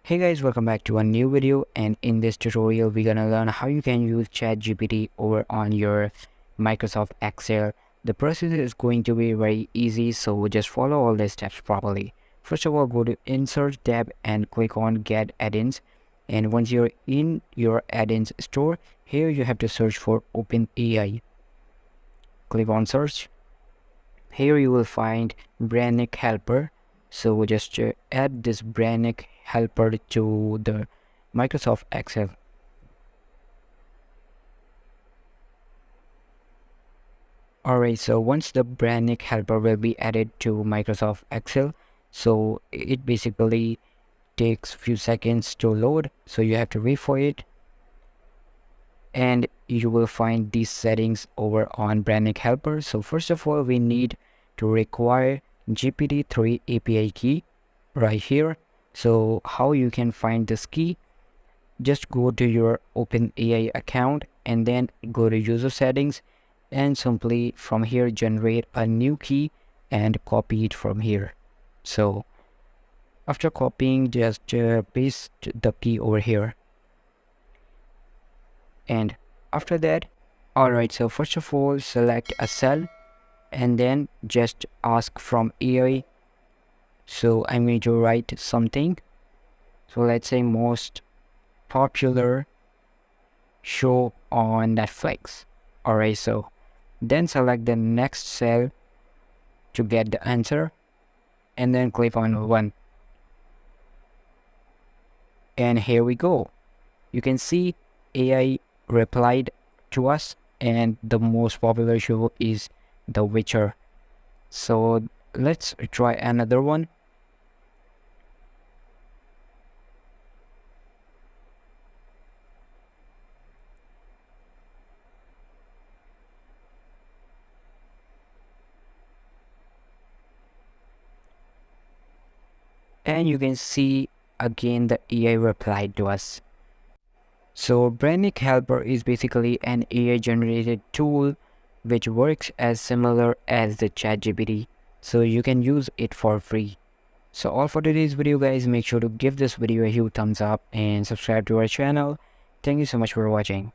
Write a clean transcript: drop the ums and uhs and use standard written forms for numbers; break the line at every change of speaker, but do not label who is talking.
Hey guys, welcome back to a new video, and in this tutorial we're gonna learn how you can use ChatGPT over on your Microsoft Excel. The process is going to be very easy, so just follow all the steps properly. First of all, go to Insert tab and click on Get Add-ins, and once you're in your add-ins store, here you have to search for OpenAI. Click on Search. Here you will find Brannick Helper. So just add this Brannick Helper to the Microsoft Excel. Alright, so once the Brannick Helper will be added to Microsoft Excel, so it basically takes few seconds to load, so you have to wait for it, and you will find these settings over on Brannick Helper. So first of all, we need to require GPT-3 API key right here. So how you can find this key? Just go to your OpenAI account and then go to user settings, and simply from here generate a new key and copy it from here. So after copying, just paste the key over here, and after that, alright, so first of all select a cell and then just ask from AI. So I'm going to write something, so let's say most popular show on Netflix. Alright, so then select the next cell to get the answer and then click on 1, and here we go. You can see AI replied to us, and the most popular show is The Witcher. So let's try another one. And you can see again the AI replied to us. So Brannick Helper is basically an AI generated tool which works as similar as the ChatGPT, so you can use it for free. So all for today's video guys, make sure to give this video a huge thumbs up and subscribe to our channel. Thank you so much for watching.